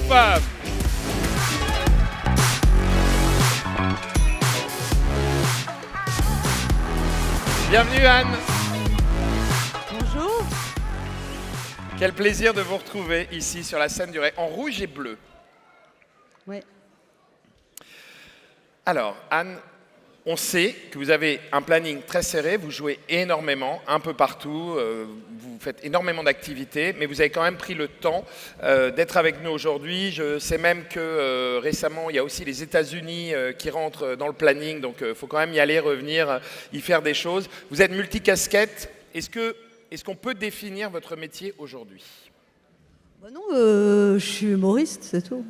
Bienvenue Anne. Bonjour. Quel plaisir de vous retrouver ici sur la scène du Ray, en rouge et bleu. Oui. Alors Anne, on sait que vous avez un planning très serré, vous jouez énormément, un peu partout, vous faites énormément d'activités, mais vous avez quand même pris le temps d'être avec nous aujourd'hui. Je sais même que récemment, il y a aussi les États-Unis qui rentrent dans le planning, donc il faut quand même y aller, revenir, y faire des choses. Vous êtes multicasquette. Est-ce qu'on peut définir votre métier aujourd'hui? Non, je suis humoriste, c'est tout.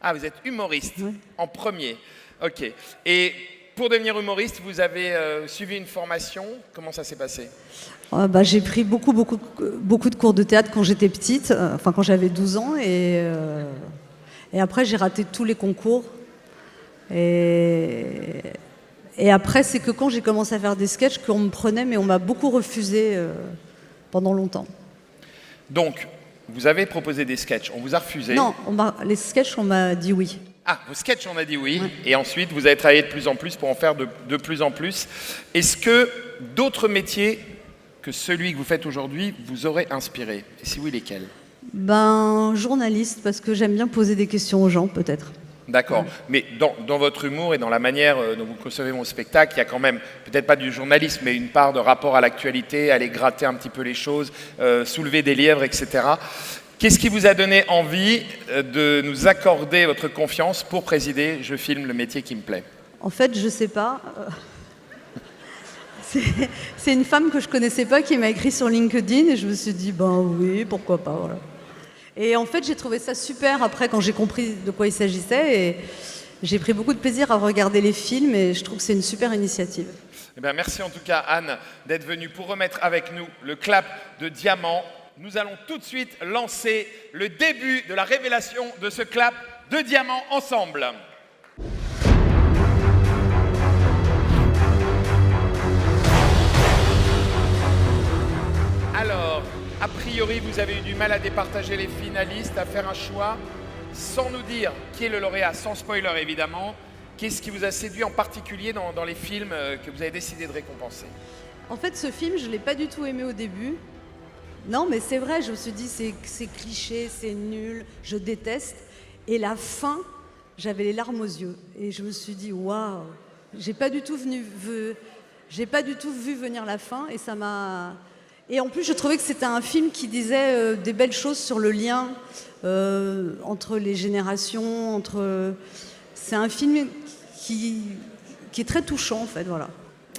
Ah, vous êtes humoriste, oui. En premier. Ok. Et pour devenir humoriste, vous avez suivi une formation. Comment ça s'est passé? J'ai pris beaucoup de cours de théâtre quand j'étais petite, quand j'avais 12 ans. Et après, j'ai raté tous les concours. Et après, c'est que quand j'ai commencé à faire des sketchs qu'on me prenait, mais on m'a beaucoup refusé pendant longtemps. Donc, vous avez proposé des sketchs, on vous a refusé? Non, les sketchs, on m'a dit oui. Ah, vos sketchs, on a dit oui. Et ensuite, vous avez travaillé de plus en plus pour en faire de plus en plus. Est-ce que d'autres métiers que celui que vous faites aujourd'hui vous aurait inspiré? Et si oui, lesquels? Ben, journaliste, parce que j'aime bien poser des questions aux gens, peut-être. D'accord, mais dans votre humour et dans la manière dont vous concevez mon spectacle, il y a quand même, peut-être pas du journalisme, mais une part de rapport à l'actualité, aller gratter un petit peu les choses, soulever des lièvres, etc. Qu'est-ce qui vous a donné envie de nous accorder votre confiance pour présider Je filme le métier qui me plaît? En fait, je sais pas. C'est une femme que je connaissais pas qui m'a écrit sur LinkedIn et je me suis dit, ben oui, pourquoi pas, voilà. Et en fait, j'ai trouvé ça super après quand j'ai compris de quoi il s'agissait et j'ai pris beaucoup de plaisir à regarder les films et je trouve que c'est une super initiative. Eh bien, merci en tout cas, Anne, d'être venue pour remettre avec nous le clap de diamant. Nous allons tout de suite lancer le début de la révélation de ce clap de diamant ensemble. Alors, a priori, vous avez eu du mal à départager les finalistes, à faire un choix, sans nous dire qui est le lauréat, sans spoiler évidemment. Qu'est-ce qui vous a séduit en particulier dans les films que vous avez décidé de récompenser? En fait, ce film, je ne l'ai pas du tout aimé au début. Non, mais c'est vrai, je me suis dit, c'est cliché, c'est nul, je déteste. Et la fin, j'avais les larmes aux yeux. Et je me suis dit, waouh, j'ai pas du tout vu venir la fin et ça m'a... Et en plus, je trouvais que c'était un film qui disait des belles choses sur le lien entre les générations, C'est un film qui est très touchant, en fait, voilà.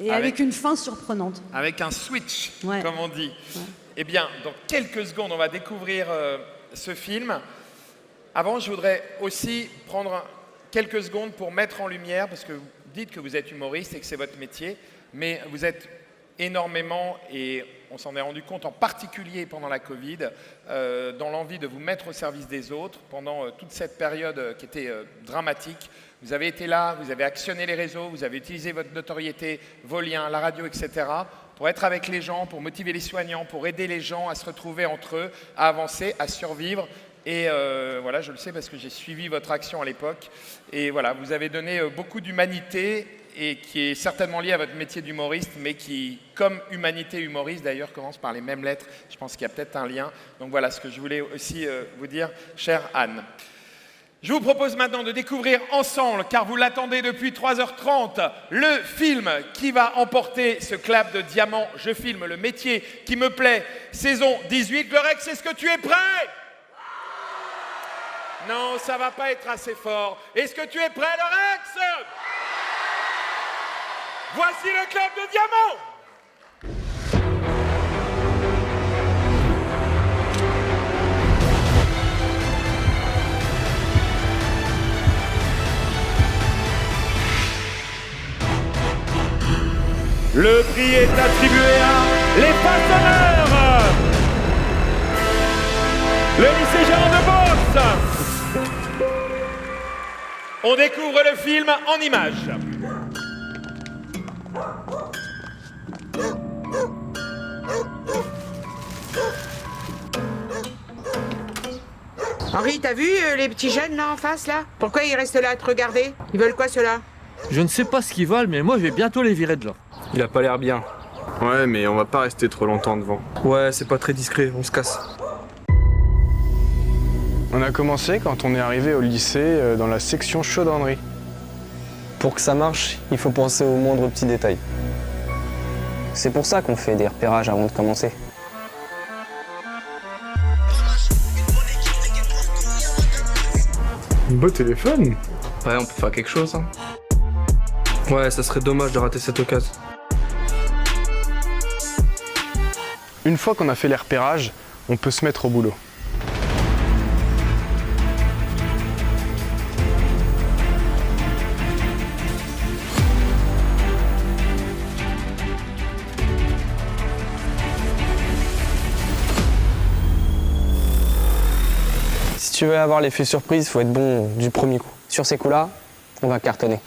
Et avec une fin surprenante. Avec un switch, ouais. Comme on dit. Ouais. Eh bien, dans quelques secondes, on va découvrir ce film. Avant, je voudrais aussi prendre quelques secondes pour mettre en lumière, parce que vous dites que vous êtes humoriste et que c'est votre métier, mais vous êtes énormément, et on s'en est rendu compte en particulier pendant la Covid, dans l'envie de vous mettre au service des autres pendant toute cette période qui était dramatique. Vous avez été là, vous avez actionné les réseaux, vous avez utilisé votre notoriété, vos liens, la radio, etc. pour être avec les gens, pour motiver les soignants, pour aider les gens à se retrouver entre eux, à avancer, à survivre. Et voilà, je le sais parce que j'ai suivi votre action à l'époque. Et voilà, vous avez donné beaucoup d'humanité et qui est certainement lié à votre métier d'humoriste, mais qui, comme humanité humoriste d'ailleurs, commence par les mêmes lettres. Je pense qu'il y a peut-être un lien. Donc voilà ce que je voulais aussi vous dire, chère Anne. Je vous propose maintenant de découvrir ensemble, car vous l'attendez depuis 3h30, le film qui va emporter ce clap de diamant. Je filme le métier qui me plaît, saison 18. Le Rex, est-ce que tu es prêt? Non, ça va pas être assez fort. Est-ce que tu es prêt, le Rex? Voici le clap de diamant. Le prix est attribué à Les Façonneurs, le lycée Jean de Beauce. On découvre le film en images. Henri, t'as vu les petits jeunes là en face là? Pourquoi ils restent là à te regarder? Ils veulent quoi ceux-là? Je ne sais pas ce qu'ils veulent, mais moi je vais bientôt les virer de là. Il a pas l'air bien. Ouais, mais on va pas rester trop longtemps devant. Ouais, c'est pas très discret, on se casse. On a commencé quand on est arrivé au lycée dans la section chaudronnerie. Pour que ça marche, il faut penser aux moindres petits détails. C'est pour ça qu'on fait des repérages avant de commencer. Beau téléphone. Ouais, on peut faire quelque chose. Hein. Ouais, ça serait dommage de rater cette occasion. Une fois qu'on a fait les repérages, on peut se mettre au boulot. Si tu veux avoir l'effet surprise, faut être bon du premier coup. Sur ces coups-là, on va cartonner.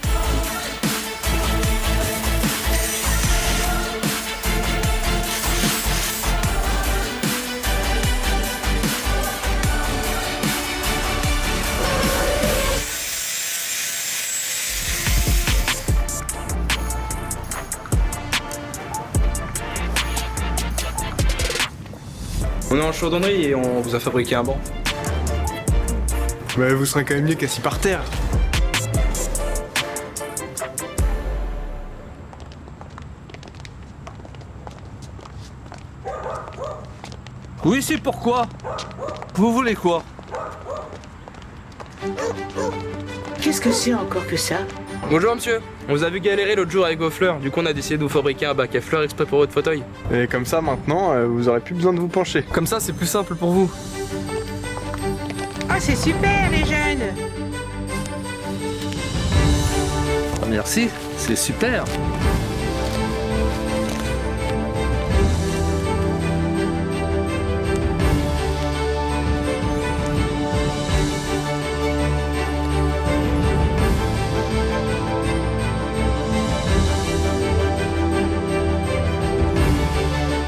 en chaudronnerie et on vous a fabriqué un banc. Bah, vous serez quand même mieux qu'assis par terre. Oui, c'est pourquoi? Vous voulez quoi? Qu'est-ce que c'est encore que ça? Bonjour monsieur, on vous a vu galérer l'autre jour avec vos fleurs, du coup on a décidé de vous fabriquer un bac à fleurs exprès pour votre fauteuil. Et comme ça, maintenant, vous aurez plus besoin de vous pencher. Comme ça, c'est plus simple pour vous. Ah, c'est super, les jeunes! Merci, c'est super.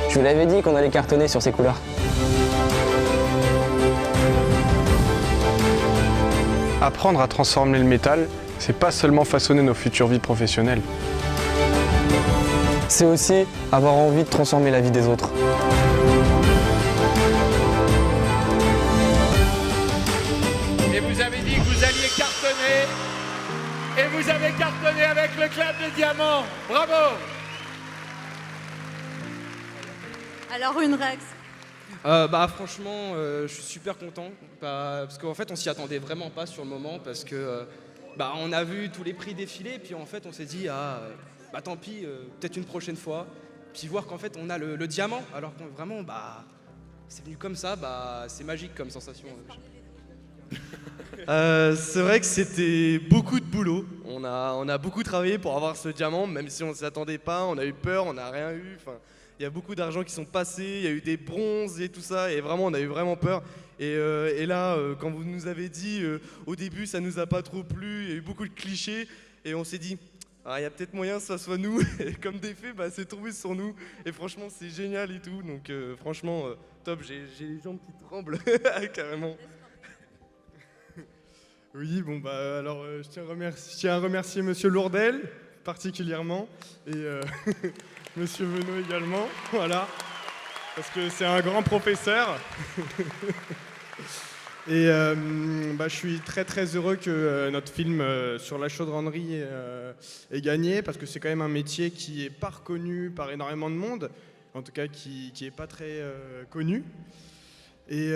Je vous l'avais dit qu'on allait cartonner sur ces couleurs. Apprendre à transformer le métal, c'est pas seulement façonner nos futures vies professionnelles. C'est aussi avoir envie de transformer la vie des autres. Et vous avez dit que vous alliez cartonner. Et vous avez cartonné avec le club de Diamant. Bravo! Alors une Rex. Franchement, je suis super content parce qu'en fait on s'y attendait vraiment pas sur le moment parce que on a vu tous les prix défiler et puis en fait on s'est dit tant pis, peut-être une prochaine fois. Puis voir qu'en fait on a le diamant alors qu'on vraiment c'est venu comme ça, c'est magique comme sensation. C'est vrai que c'était beaucoup de boulot. On a beaucoup travaillé pour avoir ce diamant, même si on ne s'y attendait pas, on a eu peur, on n'a rien eu. Enfin, il y a beaucoup d'argent qui sont passés, il y a eu des bronzes et tout ça, et vraiment on a eu vraiment peur. Et là, quand vous nous avez dit au début ça nous a pas trop plu, il y a eu beaucoup de clichés, et on s'est dit il y a peut-être moyen que ça soit nous. Et comme des faits, c'est tombé sur nous, et franchement c'est génial et tout. Donc franchement top, j'ai les jambes qui tremblent carrément. Oui, alors je tiens à remercier Monsieur Lourdel particulièrement et Monsieur Venot également, voilà, parce que c'est un grand professeur. Et je suis très très heureux que notre film sur la chaudronnerie ait gagné, parce que c'est quand même un métier qui n'est pas reconnu par énormément de monde, en tout cas qui n'est pas très connu. Et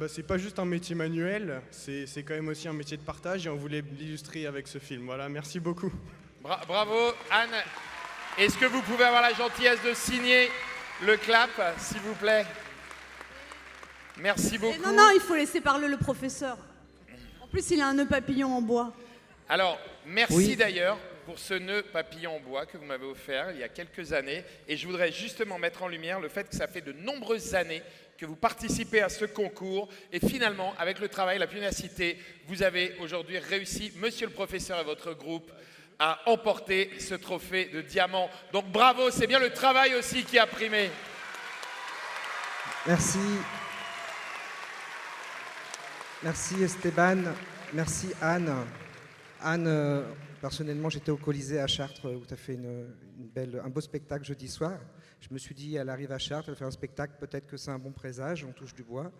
c'est pas juste un métier manuel, c'est quand même aussi un métier de partage, et on voulait l'illustrer avec ce film. Voilà, merci beaucoup. Bravo, Anne. Est-ce que vous pouvez avoir la gentillesse de signer le clap, s'il vous plaît? Merci beaucoup. Non, il faut laisser parler le professeur. En plus, il a un nœud papillon en bois. Alors, merci d'ailleurs pour ce nœud papillon en bois que vous m'avez offert il y a quelques années. Et je voudrais justement mettre en lumière le fait que ça fait de nombreuses années que vous participez à ce concours. Et finalement, avec le travail, la pugnacité, vous avez aujourd'hui réussi, monsieur le professeur et votre groupe, à emporter ce trophée de diamant. Donc bravo, c'est bien le travail aussi qui a primé. Merci. Merci Esteban, merci Anne. Anne, personnellement, j'étais au Colisée à Chartres où tu as fait un beau spectacle jeudi soir. Je me suis dit, elle arrive à Chartres, elle fait un spectacle, peut-être que c'est un bon présage, on touche du bois.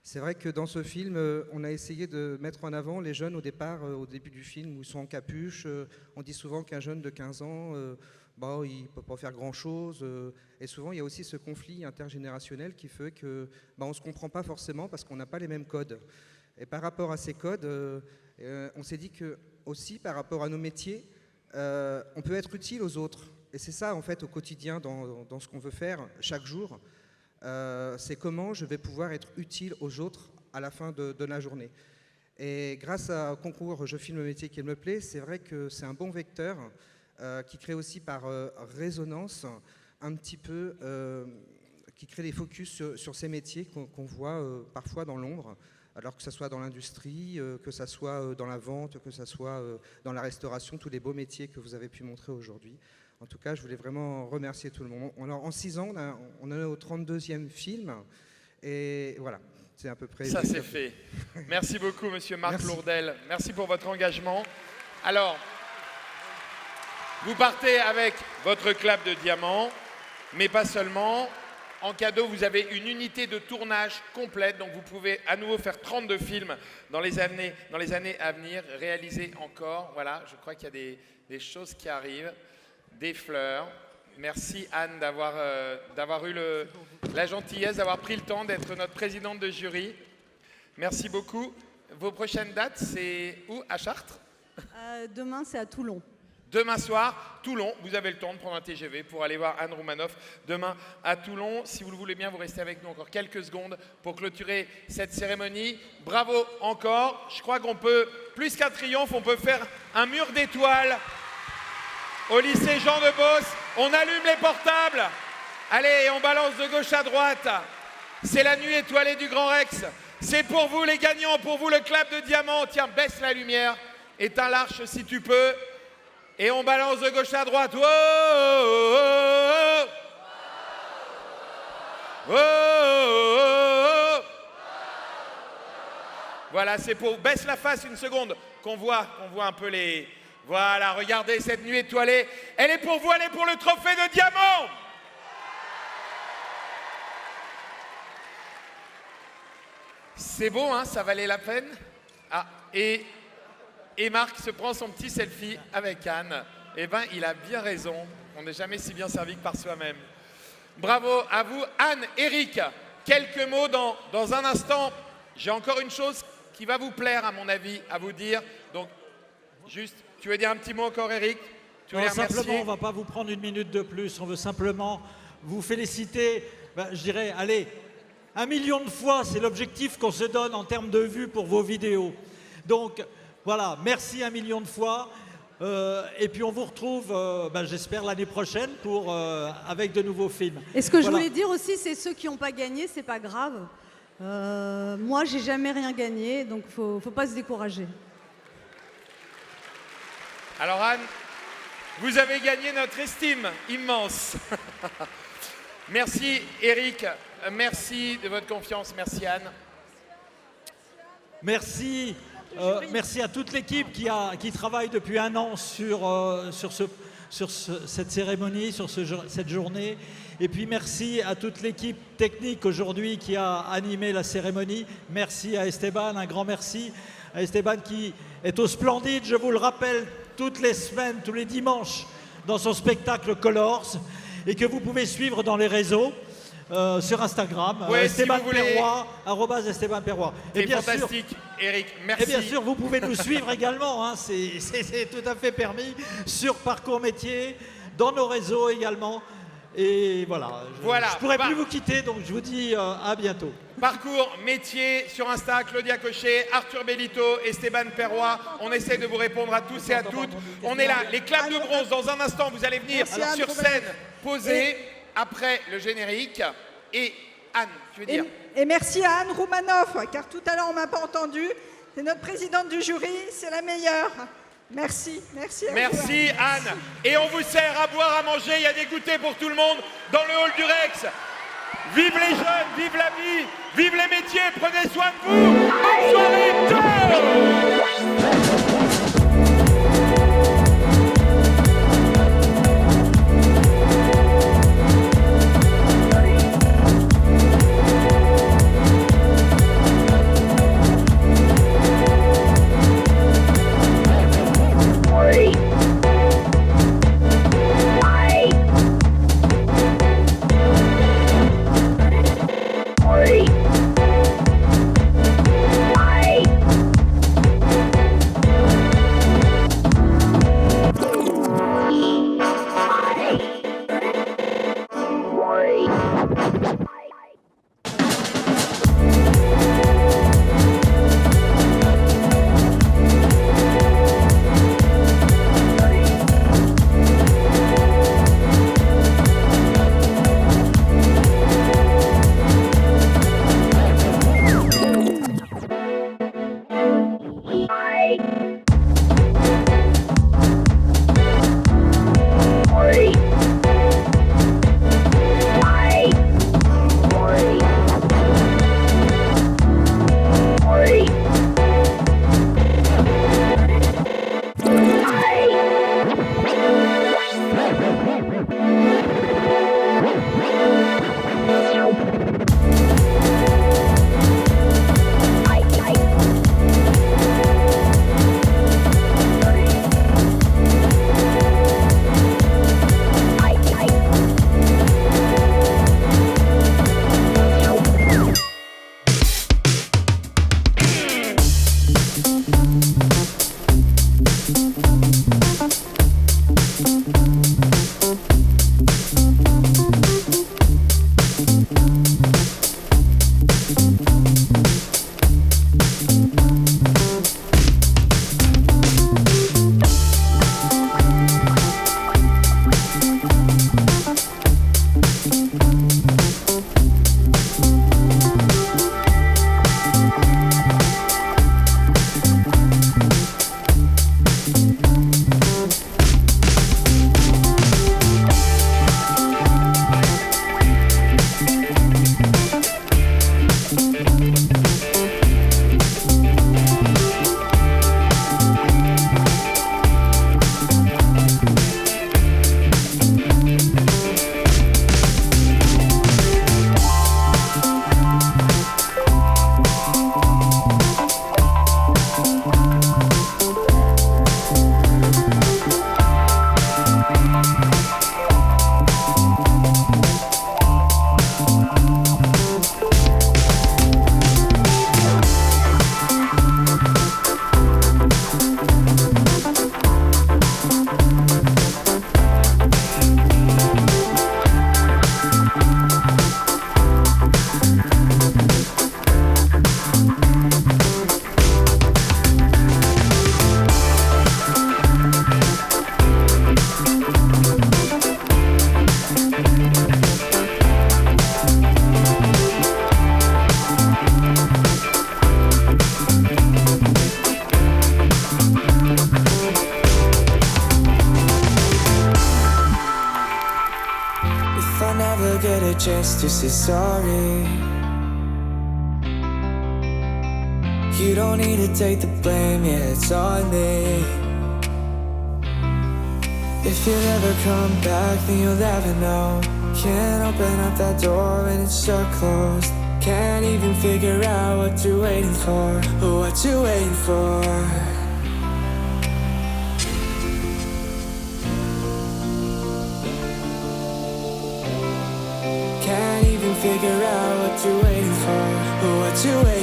C'est vrai que dans ce film, on a essayé de mettre en avant les jeunes au départ, au début du film, où ils sont en capuche. On dit souvent qu'un jeune de 15 ans, il ne peut pas faire grand-chose. Et souvent, il y a aussi ce conflit intergénérationnel qui fait que on ne se comprend pas forcément parce qu'on n'a pas les mêmes codes. Et par rapport à ces codes, on s'est dit que aussi par rapport à nos métiers, on peut être utile aux autres. Et c'est ça, en fait, au quotidien, dans ce qu'on veut faire chaque jour. C'est comment je vais pouvoir être utile aux autres à la fin de la journée. Et grâce au concours Je filme le métier qui me plaît, c'est vrai que c'est un bon vecteur qui crée aussi par résonance un petit peu, qui crée des focus sur ces métiers qu'on voit parfois dans l'ombre, alors que ce soit dans l'industrie, que ce soit dans la vente, que ce soit dans la restauration, tous les beaux métiers que vous avez pu montrer aujourd'hui. En tout cas, je voulais vraiment remercier tout le monde. Alors, en 6 ans, on est au 32e film. Et voilà, c'est à peu près... Ça, c'est fait. Merci beaucoup, monsieur Marc Lourdel. Merci pour votre engagement. Alors, vous partez avec votre clap de diamant, mais pas seulement. En cadeau, vous avez une unité de tournage complète, donc vous pouvez à nouveau faire 32 films dans les années à venir, réaliser encore. Voilà, je crois qu'il y a des choses qui arrivent, des fleurs. Merci Anne d'avoir eu la gentillesse, d'avoir pris le temps d'être notre présidente de jury. Merci beaucoup. Vos prochaines dates, c'est où? À Chartres? Demain, c'est à Toulon. Demain soir, Toulon, vous avez le temps de prendre un TGV pour aller voir Anne Roumanoff demain à Toulon. Si vous le voulez bien, vous restez avec nous encore quelques secondes pour clôturer cette cérémonie. Bravo encore. Je crois qu'on peut, plus qu'un triomphe, on peut faire un mur d'étoiles au lycée Jean de Beauce. On allume les portables. Allez, on balance de gauche à droite. C'est la nuit étoilée du Grand Rex. C'est pour vous les gagnants, pour vous le clap de diamant. Tiens, baisse la lumière, éteins l'arche si tu peux. Et on balance de gauche à droite. Oh, oh, oh, oh. Oh, oh, oh. Voilà, c'est pour... Baisse la face une seconde, qu'on voit un peu les... Voilà, regardez cette nuit étoilée. Elle est pour vous, elle est pour le trophée de diamant. C'est beau, hein, ça valait la peine. Ah, et Marc se prend son petit selfie avec Anne. Eh bien, il a bien raison. On n'est jamais si bien servi que par soi-même. Bravo à vous. Anne, Eric, quelques mots dans un instant. J'ai encore une chose qui va vous plaire, à mon avis, à vous dire. Donc, juste, tu veux dire un petit mot encore, Eric? Tu veux Non, les remercier? simplement, on ne va pas vous prendre une minute de plus. On veut simplement vous féliciter. Je dirais, allez, 1 million de fois, c'est l'objectif qu'on se donne en termes de vues pour vos vidéos. Donc, voilà, merci 1 million de fois. Et puis, on vous retrouve, j'espère, l'année prochaine avec de nouveaux films. Et ce que je voulais dire aussi, c'est ceux qui n'ont pas gagné, c'est pas grave. Moi, j'ai jamais rien gagné, donc faut pas se décourager. Alors Anne, vous avez gagné notre estime immense. Merci Eric, merci de votre confiance, merci Anne. Merci. Merci à toute l'équipe qui travaille depuis 1 an sur cette cérémonie, sur cette journée. Et puis merci à toute l'équipe technique aujourd'hui qui a animé la cérémonie. Merci à Esteban, un grand merci à Esteban qui est au Splendide, je vous le rappelle, toutes les semaines, tous les dimanches, dans son spectacle Colors, et que vous pouvez suivre dans les réseaux. Sur Instagram, ouais, Esteban si voulez... Perrois, @Esteban Perrois. C'est fantastique, Eric, merci. Et bien sûr, vous pouvez nous suivre également, hein, c'est tout à fait permis, sur Parcours Métier, dans nos réseaux également. Et voilà, je ne pourrai plus vous quitter, donc je vous dis à bientôt. Parcours Métier sur Insta, Claudia Cochet, Arthur Bellito, Esteban Perrois. On essaie de vous répondre à tous et à toutes. On est là, les claps de bronze. Dans un instant, vous allez venir sur scène, poser après le générique. Et Anne, tu veux dire? Et merci à Anne Roumanoff, car tout à l'heure on ne m'a pas entendu. C'est notre présidente du jury, c'est la meilleure. Merci, merci à merci vous. Anne. Et on vous sert à boire, à manger, il y a des goûters pour tout le monde dans le hall du Rex. Vive les jeunes, vive la vie, vive les métiers, prenez soin de vous. Bonne soirée, ciao. chance to say sorry. You don't need to take the blame, yeah, it's on me. If you never come back, then you'll never know. Can't open up that door when it's stuck closed. Can't even figure out what you're waiting for. What you're waiting for. Can't even figure out what you're waiting for. What you're waiting for.